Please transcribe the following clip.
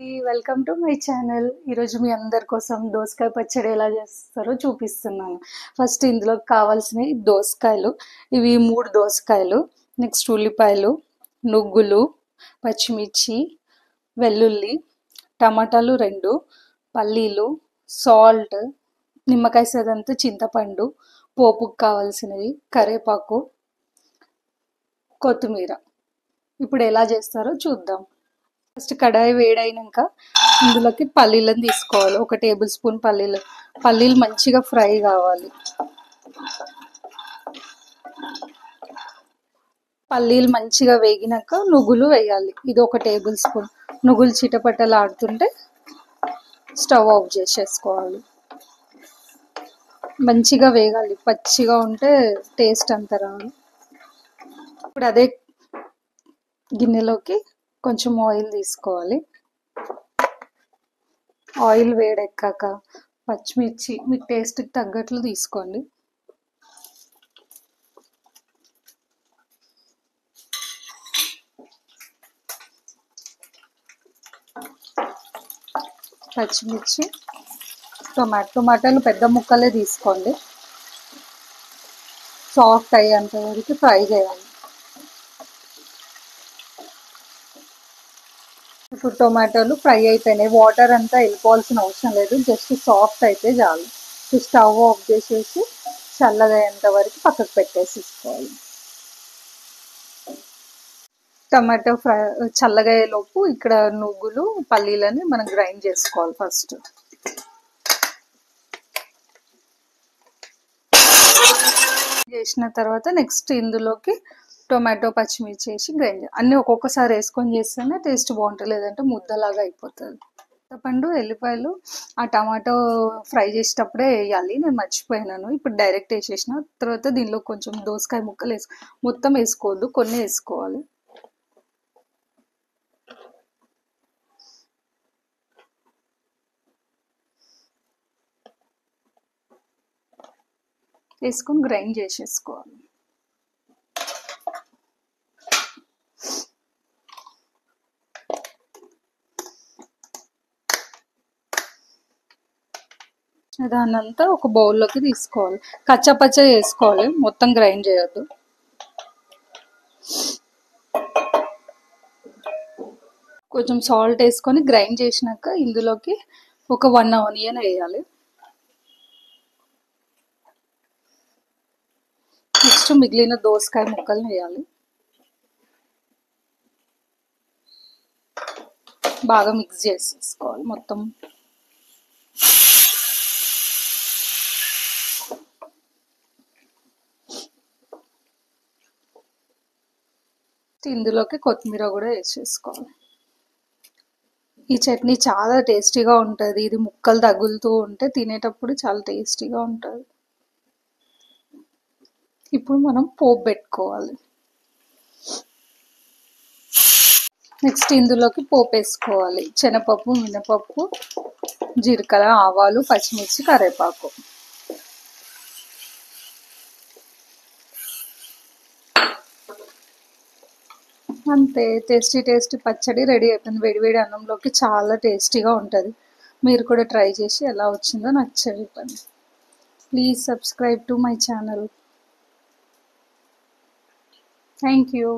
Welcome to my channel. ఈరోజు మీ అందరి కోసం దోసకాయ పచ్చడి ఎలా చేస్తారో చూపిస్తున్నాను. ఫస్ట్ ఇందులోకి కావాల్సినవి దోసకాయలు. ఇవి 3 దోసకాయలు, నెక్స్ట్ ఉల్లిపాయలు, నువ్వులు, పచ్చిమిర్చి, వెల్లుల్లి, టమాటాలు 2, పల్లీలు, సాల్ట్, నిమ్మకాయ సదంత చింతపండు, పోపుకు కావాల్సినవి కరివేపాకు, కొత్తిమీర. ఇప్పుడు ఎలా చేస్తారో చూద్దాం. ఫస్ట్ కడాయి వేడైనాక ఇందులోకి పల్లీలను తీసుకోవాలి. 1 టేబుల్ స్పూన్ పల్లీలు మంచిగా ఫ్రై కావాలి. పల్లీలు మంచిగా వేగినాక నువ్వులు వేయాలి. ఇది 1 టేబుల్ స్పూన్. నువ్వులు చిటపటలు ఆడుతుంటే స్టవ్ ఆఫ్ చేసేసుకోవాలి. మంచిగా వేగాలి, పచ్చిగా ఉంటే టేస్ట్ అంత రాదు. ఇప్పుడు అదే గిన్నెలోకి కొంచెం ఆయిల్ తీసుకోవాలి. ఆయిల్ వేడెక్కాక పచ్చిమిర్చి మీ టేస్ట్కి తగ్గట్లు తీసుకోండి. పచ్చిమిర్చి, టమాటాలు పెద్ద ముక్కలే తీసుకోండి. సాఫ్ట్ అయ్యేంత వరకు ఫ్రై చేయాలి. ఇప్పుడు టొమాటోలు ఫ్రై అయిపోయినాయి. వాటర్ అంతా వెళ్ళిపోవాల్సిన అవసరం లేదు, జస్ట్ సాఫ్ట్ అయితే చాలు. స్టవ్ ఆఫ్ చేసేసి చల్లగా అయ్యేంత వరకు పక్కకు పెట్టేసుకోవాలి. టమాటో ఫ్రై చల్లగా అయ్యేలోపు ఇక్కడ నువ్వులు పల్లీలని మనం గ్రైండ్ చేసుకోవాలి. ఫస్ట్ చేసిన తర్వాత నెక్స్ట్ ఇందులోకి టొమాటో పచ్చిమిర్చి వేసి గ్రైండ్ అన్నీ ఒక్కొక్కసారి వేసుకొని చేస్తేనే టేస్ట్ బాగుంటుంది, లేదంటే ముద్దలాగా అయిపోతుంది. చింతపండు, ఎల్లిపాయలు ఆ టమాటో ఫ్రై చేసేటప్పుడే వేయాలి, నేను మర్చిపోయినాను. ఇప్పుడు డైరెక్ట్ వేసేసిన తర్వాత దీనిలో కొంచెం దోసకాయ ముక్కలు మొత్తం వేసుకోవద్దు, కొన్ని వేసుకోవాలి. వేసుకొని గ్రైండ్ చేసేసుకోవాలి. దాన్నంతా ఒక బౌల్లోకి తీసుకోవాలి. కచ్చపచ్చ వేసుకోవాలి, మొత్తం గ్రైండ్ చేయొద్దు. కొంచెం సాల్ట్ వేసుకొని గ్రైండ్ చేసినాక ఇందులోకి ఒక 1 ఆనియన్ వేయాలి. నెక్స్ట్ మిగిలిన దోసకాయ ముక్కల్ని వేయాలి. బాగా మిక్స్ చేసేసుకోవాలి మొత్తం. ఇందులోకి కొత్తిమీర కూడా వేసేసుకోవాలి. ఈ చట్నీ చాలా టేస్టీగా ఉంటుంది. ఇది ముక్కలు తగులుతూ ఉంటే తినేటప్పుడు చాలా టేస్టీగా ఉంటుంది. ఇప్పుడు మనం పోపు పెట్టుకోవాలి. నెక్స్ట్ ఇందులోకి పోపు వేసుకోవాలి. శనగపప్పు, మినపప్పు, జీలకర్ర, ఆవాలు, పచ్చిమిర్చి, కరివేపాకు. అంతే, టేస్టీ పచ్చడి రెడీ అయిపోయింది. వేడివేడి అన్నంలోకి చాలా టేస్టీగా ఉంటుంది. మీరు కూడా ట్రై చేసి ఎలా వచ్చిందో నాకు చెప్పండి. Please subscribe to my channel. Thank you.